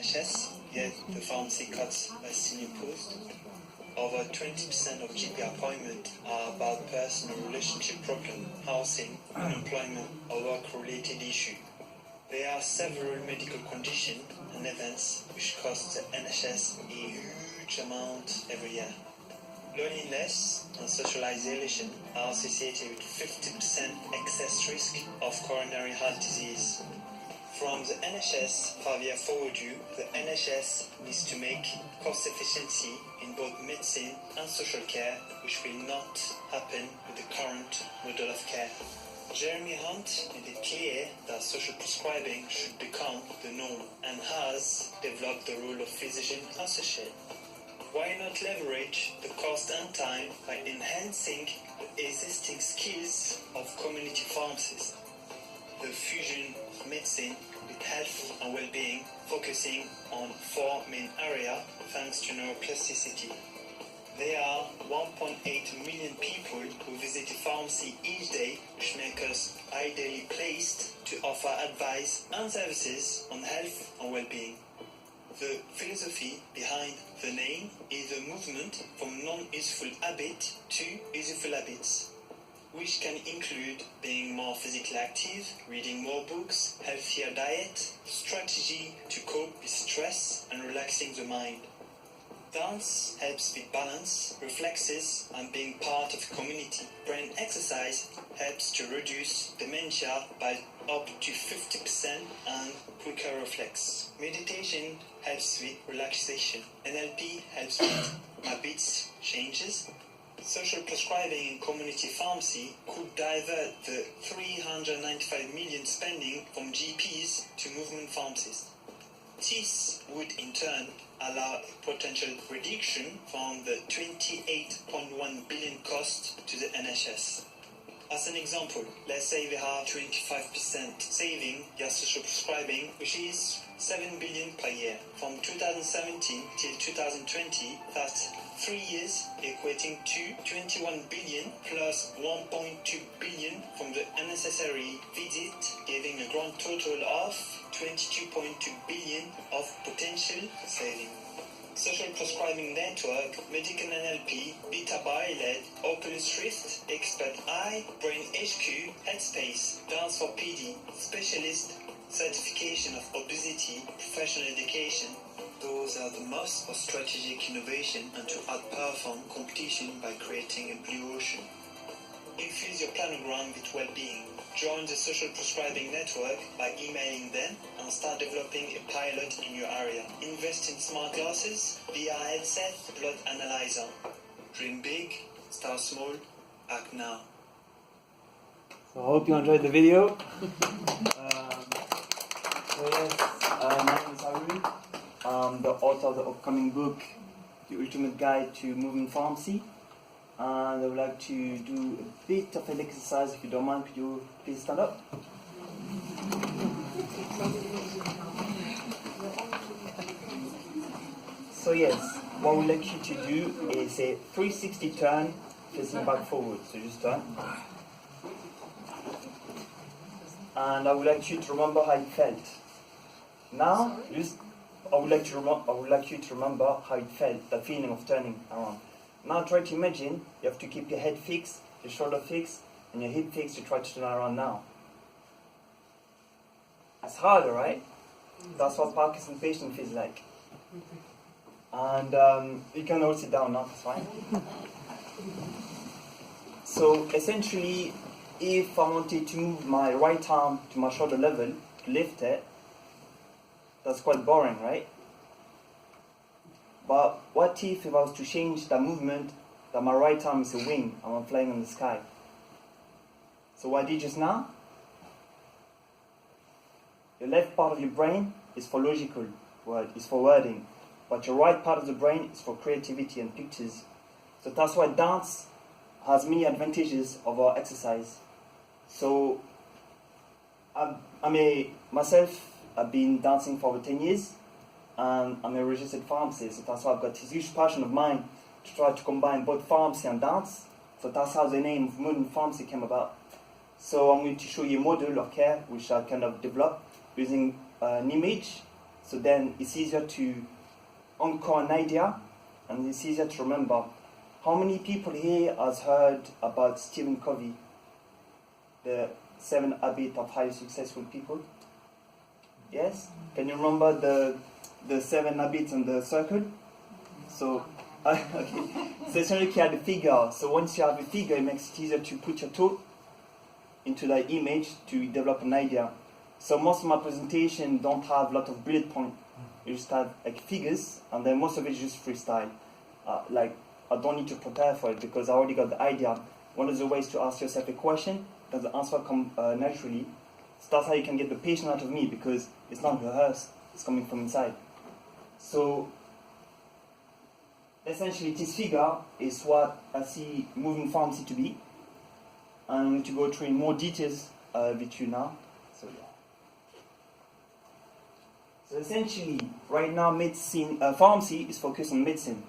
NHS, yet the pharmacy cuts are still imposed. Over 20% of GP appointments are about personal relationship problem, housing, unemployment, or work-related issue. There are several medical conditions and events which cost the NHS a huge amount every year. Loneliness and social isolation are associated with 50% excess risk of coronary heart disease. From the NHS 5-year forward view, the NHS needs to make cost efficiency in both medicine and social care, which will not happen with the current model of care. Jeremy Hunt made it clear that social prescribing should become the norm and has developed the role of physician associate. Why not leverage the cost and time by enhancing the existing skills of community pharmacists? The fusion of medicine with health and well-being, focusing on 4 main areas thanks to neuroplasticity. There are 1.8 million people who visit a pharmacy each day, which make us ideally placed to offer advice and services on health and well-being. The philosophy behind the name is a movement from non-useful habit to useful habits, which can include being more physically active, reading more books, healthier diet, strategy to cope with stress and relaxing the mind. Dance helps with balance, reflexes, and being part of a community. Brain exercise helps to reduce dementia by up to 50% and quicker reflex. Meditation helps with relaxation. NLP helps with habits changes. Social prescribing in community pharmacy could divert the 395 million spending from GPs to movement pharmacists. This would in turn allow a potential reduction from the 28.1 billion cost to the NHS. As an example, let's say we have 25% saving via social prescribing, which is 7 billion per year. From 2017 till 2020, that's 3 years, equating to 21 billion plus 1.2 billion from the unnecessary visit, giving a grand total of 22.2 billion of potential saving. Social prescribing network, medical NLP, Beta Bio-led, Oculus Rift, Expert Eye, Brain HQ, Headspace, Dance for PD, Specialist, Certification of Obesity, Professional Education. Those are the most of strategic innovation and to outperform competition by creating a blue ocean. Infuse your planogram with well-being. Join the social prescribing network by emailing them and start developing a pilot in your area. Invest in smart glasses, VR headset, blood analyzer. Dream big, start small, act now. So I hope you enjoyed the video. My name is Arun. I'm the author of the upcoming book, The Ultimate Guide to Movement Pharmacy. And I would like to do a bit of an exercise. If you don't mind, could you please stand up? So yes, what we'd like you to do is a 360 turn facing back forward. So just turn. And I would like you to remember how you felt. Now, I would like you to remember how it felt, the feeling of turning around. Now try to imagine you have to keep your head fixed, your shoulder fixed, and your hip fixed to try to turn around now. It's harder, right? That's what Parkinson patient feels like. And you can all sit down now, that's fine. So essentially, if I wanted to move my right arm to my shoulder level, to lift it, that's quite boring, right? But what if I was to change the movement, that my right arm is a wing and I'm flying in the sky? So what I did just now, the left part of your brain is for logical word, is for wording, but your right part of the brain is for creativity and pictures. So that's why dance has many advantages over exercise. So I've been dancing for over 10 years. And I'm a registered pharmacist, so that's why I've got this huge passion of mine to try to combine both pharmacy and dance. So that's how the name of modern pharmacy came about. So I'm going to show you a model of care which I kind of developed using an image So then it's easier to anchor an idea, and it's easier to remember. How many people here has heard about Stephen Covey, the 7 Habits of Highly Successful People? Yes? Can you remember the 7 habits in the circle? So, okay. So essentially you had a figure. So once you have a figure, it makes it easier to put your thought into the image to develop an idea. So most of my presentation don't have a lot of bullet points. You just have like figures, and then most of it is just freestyle. Like I don't need to prepare for it because I already got the idea. One of the ways to ask yourself a question, does the answer come naturally? So that's how you can get the patient out of me, because it's not rehearsed, it's coming from inside. So essentially this figure is what I see moving pharmacy to be. I'm going to go through in more details with you now. So yeah. So essentially, right now, pharmacy is focused on medicine.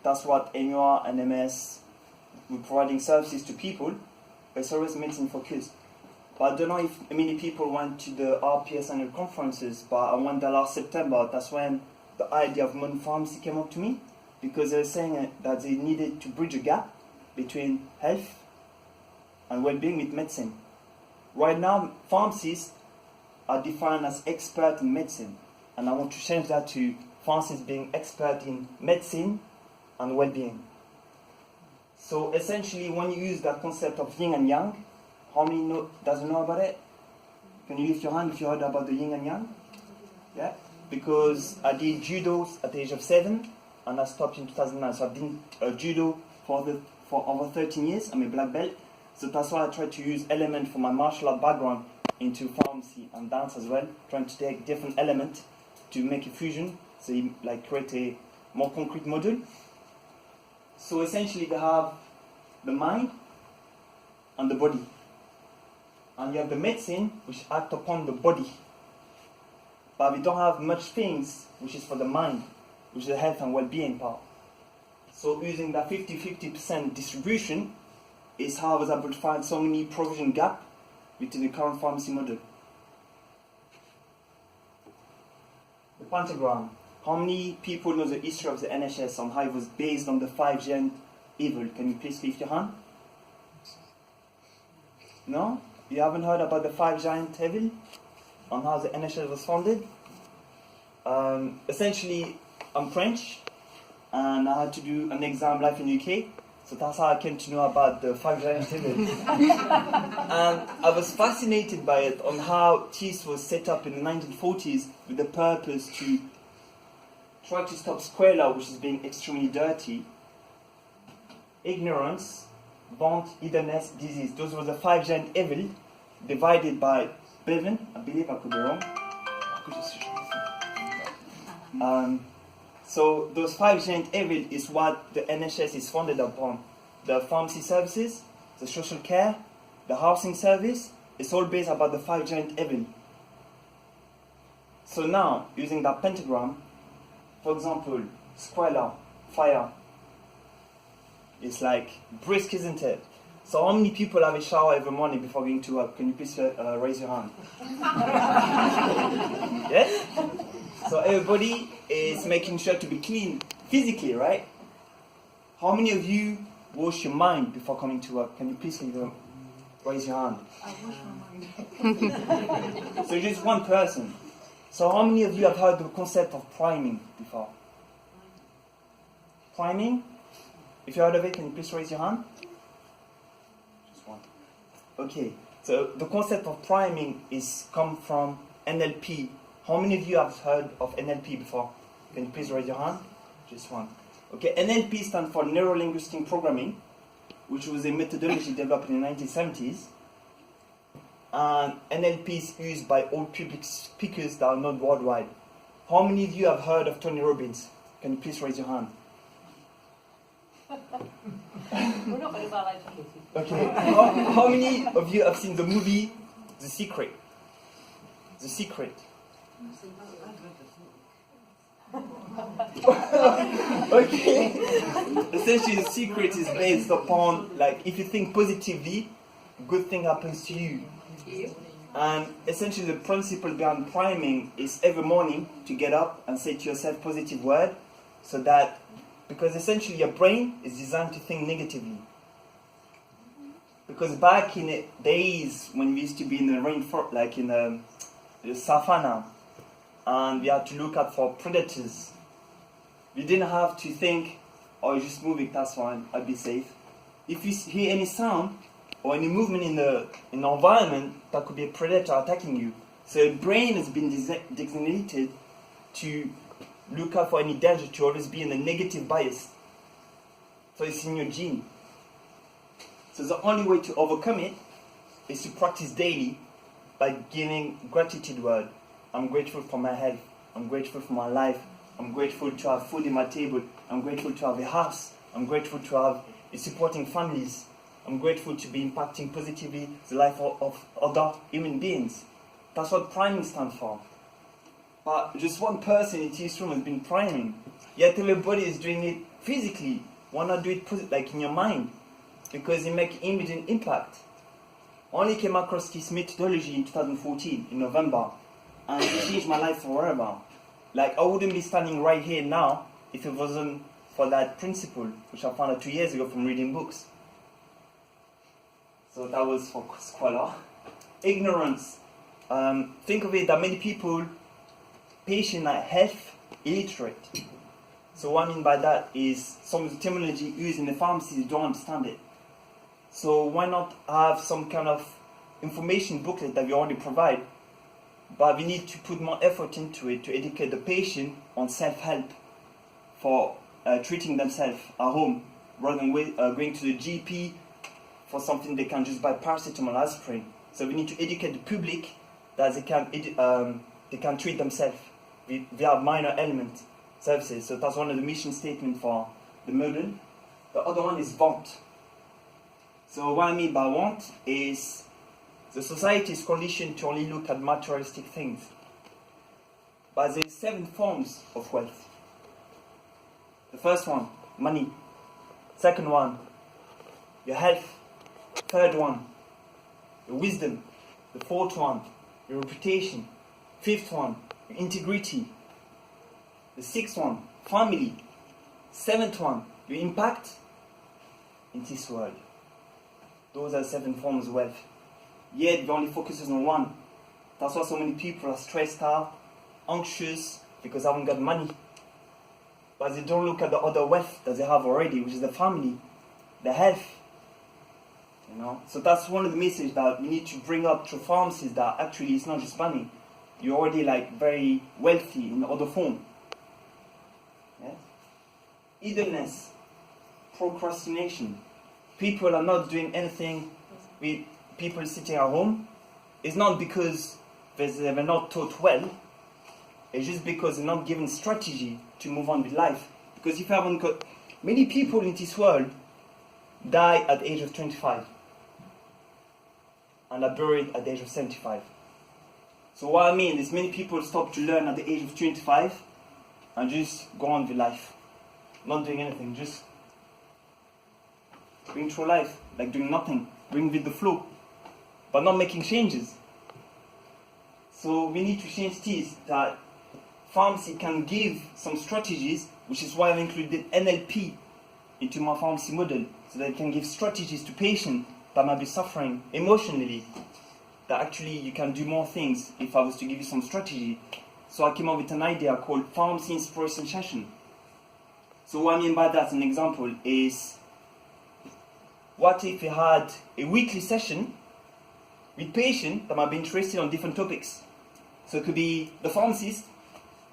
That's what MUR and MS, we're providing services to people, but it's always medicine focused. But I don't know if many people went to the RPS annual conferences, but I went there last September. That's when the idea of modern pharmacy came up to me, because they were saying that they needed to bridge a gap between health and well-being with medicine. Right now, pharmacists are defined as expert in medicine, and I want to change that to pharmacists being expert in medicine and well-being. So essentially, when you use that concept of yin and yang, how many doesn't know about it? Can you lift your hand if you heard about the yin and yang? Yeah, because I did judo at the age of 7, and I stopped in 2009. So I've been judo for over 13 years. I'm a black belt. So that's why I try to use elements from my martial art background into pharmacy and dance as well, trying to take different elements to make a fusion, so you create a more concrete model. So essentially they have the mind and the body. And you have the medicine, which act upon the body. But we don't have much things, which is for the mind, which is the health and well-being part. So using that 50-50% distribution is how I was able to find so many provision gaps within the current pharmacy model. The pentagram. How many people know the history of the NHS and how it was based on the 5 giant evil? Can you please lift your hand? No? You haven't heard about the 5 giant evil? On how the NHS was founded? Essentially, I'm French, and I had to do an exam live in UK. So that's how I came to know about the 5 giant evil. And I was fascinated by it, on how TIS was set up in the 1940s with the purpose to try to stop squalor, which is being extremely dirty, ignorance, want, idleness, disease. Those were the 5 giant evil, divided by Bevan. I believe I could be wrong. So those 5 giant evil is what the NHS is founded upon. The pharmacy services, the social care, the housing service, it's all based about the 5 giant evil. So now, using that pentagram, for example, squalor, fire, it's like brisk, isn't it? So how many people have a shower every morning before going to work? Can you please raise your hand? Yes? So everybody is making sure to be clean physically, right? How many of you wash your mind before coming to work? Can you please raise your hand? I wash my mind. So just one person. So how many of you have heard the concept of priming before? Priming? If you heard of it, can you please raise your hand? Just one. Okay. So the concept of priming is come from NLP. How many of you have heard of NLP before? Can you please raise your hand? Just one. Okay, NLP stands for Neuro-Linguistic Programming, which was a methodology developed in the 1970s. And NLP is used by all public speakers that are not worldwide. How many of you have heard of Tony Robbins? Can you please raise your hand? We're not very well educated. Okay. How many of you have seen the movie The Secret? The Secret. Okay. Essentially, The Secret is based upon, like, if you think positively, good thing happens to you. And essentially the principle behind priming is every morning to get up and say to yourself positive word, so that, because essentially your brain is designed to think negatively. Because back in the days when we used to be in the rainforest, like in the savannah, and we had to look out for predators, we didn't have to think, oh, you're just moving, that's fine, I'll be safe. If you hear any sound or any movement in the environment, that could be a predator attacking you. So your brain has been designated to look out for any danger, to always be in a negative bias. So it's in your gene. So the only way to overcome it is to practice daily by giving gratitude word. I'm grateful for my health. I'm grateful for my life. I'm grateful to have food in my table. I'm grateful to have a house. I'm grateful to have supporting families. I'm grateful to be impacting positively the life of other human beings. That's what priming stands for. But just one person in this room has been priming. Yet everybody is doing it physically. Why not do it like in your mind? Because it makes immediate impact. I only came across this methodology in 2014, in November, and it changed my life forever. Like, I wouldn't be standing right here now if it wasn't for that principle, which I found out 2 years ago from reading books. So that was for squalor. Ignorance. Think of it that many people, patient are health illiterate. So what I mean by that is some of the terminology used in the pharmacy, don't understand it. So why not have some kind of information booklet that we already provide, but we need to put more effort into it to educate the patient on self-help for treating themselves at home, rather than going to the GP for something they can just buy paracetamol, aspirin. So we need to educate the public that they can treat themselves via minor element services. So that's one of the mission statements for the model. The other one is want. So what I mean by want is the society is conditioned to only look at materialistic things. But there are 7 forms of wealth. The first one, money. Second one, your health. Third one, your wisdom. The fourth one, your reputation. Fifth one, your integrity. The sixth one, family. Seventh one, your impact in this world. Those are 7 forms of wealth. Yet we only focus on one. That's why so many people are stressed out, anxious, because they haven't got money. But they don't look at the other wealth that they have already, which is the family, the health. So that's one of the messages that we need to bring up through pharmacies, that actually it's not just money. You're already very wealthy in other form. Yes? Idleness, procrastination. People are not doing anything with people sitting at home. It's not because they were not taught well. It's just because they're not given strategy to move on with life. Because if you haven't got... Many people in this world die at the age of 25 and are buried at the age of 75. So what I mean is many people stop to learn at the age of 25 and just go on with life. Not doing anything, just going through life, like doing nothing, going with the flow, but not making changes. So we need to change this, that pharmacy can give some strategies, which is why I've included NLP into my pharmacy model, so that it can give strategies to patients that might be suffering emotionally, that actually you can do more things if I was to give you some strategy. So I came up with an idea called Pharmacy Inspiration Session. So what I mean by that, an example is, what if you had a weekly session with patients that might be interested on different topics? So it could be the pharmacist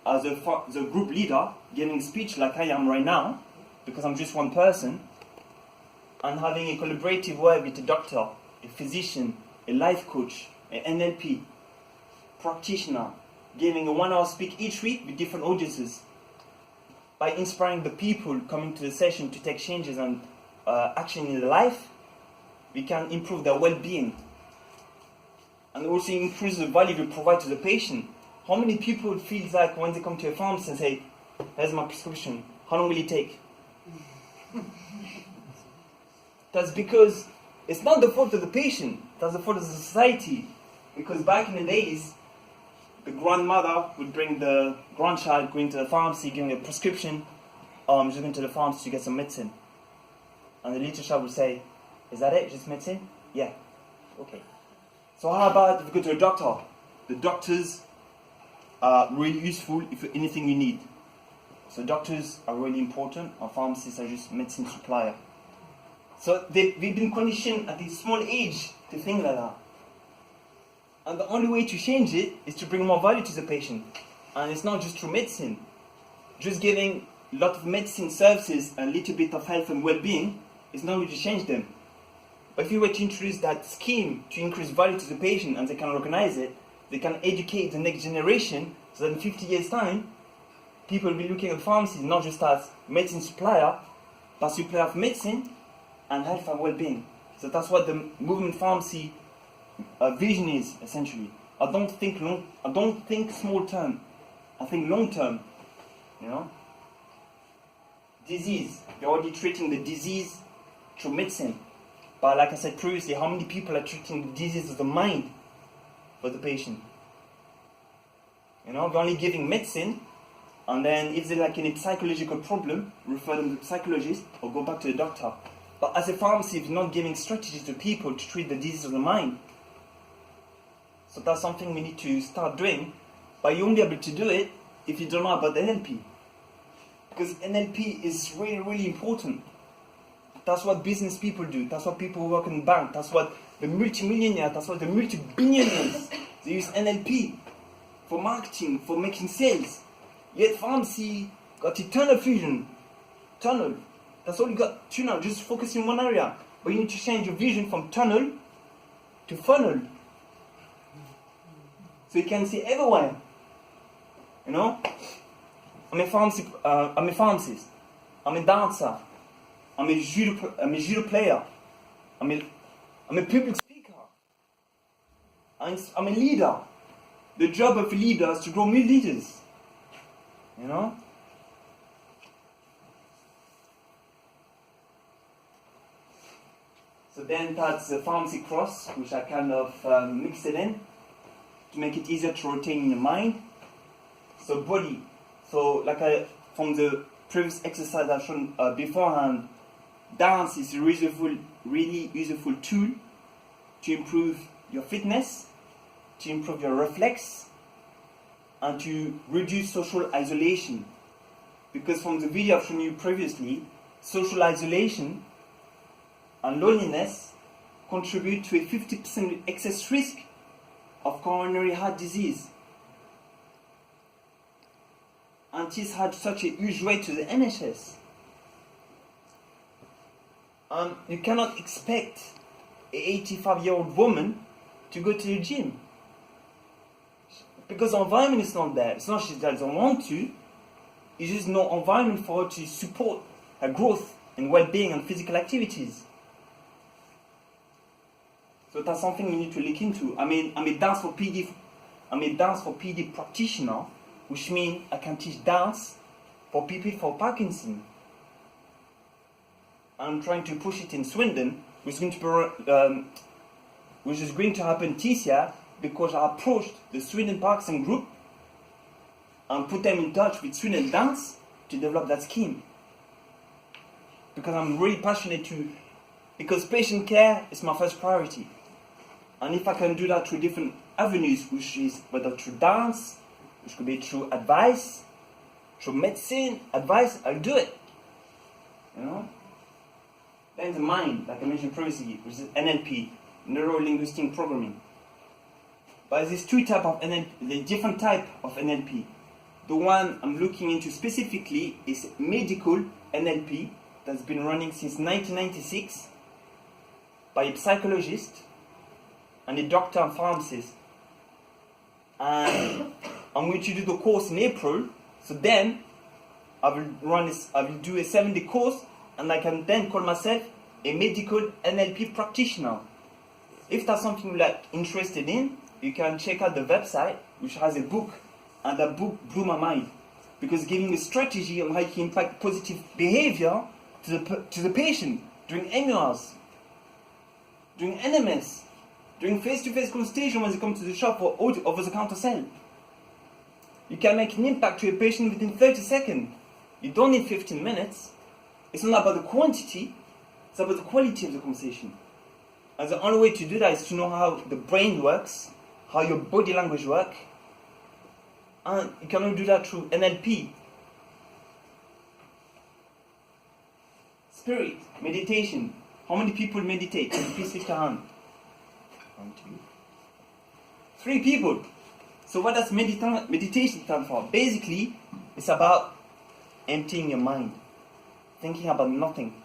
as the group leader giving a speech like I am right now, because I'm just one person, and having a collaborative work with a doctor, a physician, a life coach, an NLP practitioner, giving a 1-hour speak each week with different audiences. By inspiring the people coming to the session to take changes and action in their life, we can improve their well-being. And also increase the value we provide to the patient. How many people feel like when they come to a pharmacy and say, here's my prescription, how long will it take? That's because it's not the fault of the patient, that's the fault of the society. Because back in the days, the grandmother would bring the grandchild going to the pharmacy, giving a prescription, just going to the pharmacy to get some medicine. And the little child would say, "Is that it? Just medicine?" "Yeah." "Okay." So how about if you go to a doctor? The doctors are really useful if anything you need. So doctors are really important, and pharmacists are just medicine supplier. So we've been conditioned at this small age to think like that. And the only way to change it is to bring more value to the patient. And it's not just through medicine. Just giving a lot of medicine services and a little bit of health and well-being is not going to change them. But if you were to introduce that scheme to increase value to the patient and they can organize it, they can educate the next generation so that in 50 years' time, people will be looking at pharmacies not just as medicine supplier, but supplier of medicine and health and well-being. So that's what the movement pharmacy vision is, essentially. I don't think small term. I think long term. You know? Disease. They're already treating the disease through medicine. But like I said previously, how many people are treating the disease of the mind for the patient? You know, we're only giving medicine, and then if they're like in a psychological problem, refer them to the psychologist or go back to the doctor. But as a pharmacy, we're not giving strategies to people to treat the disease of the mind. So that's something we need to start doing, but you won't be able to do it if you don't know about NLP. Because NLP is really, really important. That's what business people do. That's what people who work in the bank. That's what the multimillionaires, that's what the multi-billionaires, they use NLP for marketing, for making sales. Yet pharmacy got a tunnel vision. Tunnel. That's all you got. Tunnel, just focus in one area. But you need to change your vision from tunnel to funnel. So you can see everywhere. You know? I'm a pharmacist. I'm a dancer. I'm a judo player. I'm a public speaker. I'm a leader. The job of a leader is to grow new leaders. You know? So then that's the pharmacy cross, which I kind of mixed it in to make it easier to retain in your mind. So body. So from the previous exercise I've shown beforehand, dance is a really useful tool to improve your fitness, to improve your reflex, and to reduce social isolation. Because from the video I've shown you previously, social isolation and loneliness contribute to a 50% excess risk of coronary heart disease. And this had such a huge weight to the NHS. You cannot expect an 85-year-old woman to go to the gym. Because the environment is not there. It's not she doesn't want to. It's just no environment for her to support her growth and well-being and physical activities. So that's something we need to look into. I'm a dance for PD practitioner, which means I can teach dance for people for Parkinson. I'm trying to push it in Swindon, which is going to happen this year, because I approached the Swindon Parkinson group and put them in touch with Swindon Dance to develop that scheme. Because I'm really passionate because patient care is my first priority. And if I can do that through different avenues, which is whether through dance, which could be through advice, through medicine, advice, I'll do it. You know? Then the mind, like I mentioned previously, which is NLP, neuro-linguistic programming. But there's two types of NLP, the different type of NLP. The one I'm looking into specifically is medical NLP that's been running since 1996 by a psychologist and a doctor and pharmacist. And I'm going to do the course in April, so then I will do a 7-day course, and I can then call myself a medical NLP practitioner. If that's something you're interested in, you can check out the website, which has a book, and that book blew my mind, because giving a strategy on how you can impact positive behavior to the patient during MERS, during NMS, During face-to-face consultation, when they come to the shop for over-the-counter sale, you can make an impact to a patient within 30 seconds. You don't need 15 minutes. It's not about the quantity, it's about the quality of the conversation. And the only way to do that is to know how the brain works, how your body language works. And you can only do that through NLP. Spirit, meditation. How many people meditate? Can you please lift your hand? 1, 2, 3 people. So what does meditation stand for? Basically, it's about emptying your mind, thinking about nothing,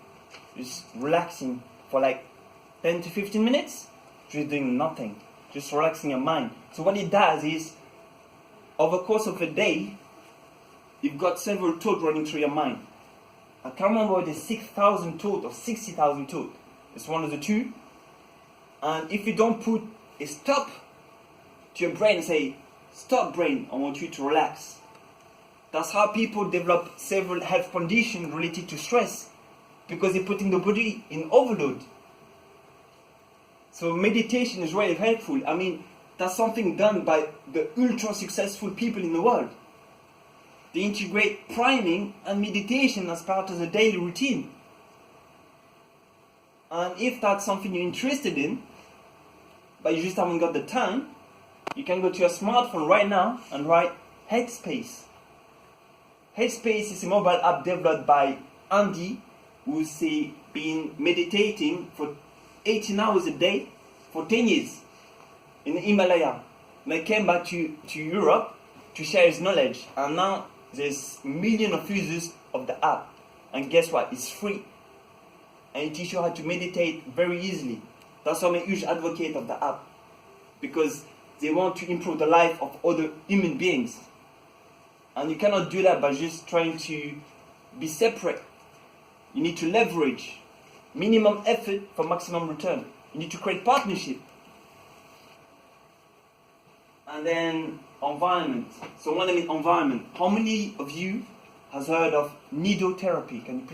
just relaxing for like 10 to 15 minutes, just doing nothing, just relaxing your mind. So what it does is, over the course of a day, you've got several thoughts running through your mind. I can't remember whether it's 6,000 thoughts or 60,000 thoughts. It's one of the two. And if you don't put a stop to your brain and say, stop brain, I want you to relax. That's how people develop several health conditions related to stress, because they're putting the body in overload. So meditation is really helpful. I mean, that's something done by the ultra successful people in the world. They integrate priming and meditation as part of the daily routine. And if that's something you're interested in, but you just haven't got the time, you can go to your smartphone right now and write Headspace. Headspace is a mobile app developed by Andy, who's been meditating for 18 hours a day for 10 years in the Himalaya. And he came back to Europe to share his knowledge. And now there's millions of users of the app. And guess what? It's free. And it teaches you how to meditate very easily. That's why I'm a huge advocate of the app. Because they want to improve the life of other human beings. And you cannot do that by just trying to be separate. You need to leverage minimum effort for maximum return. You need to create partnership. And then environment. So when I mean environment, how many of you has heard of needle therapy? Can you please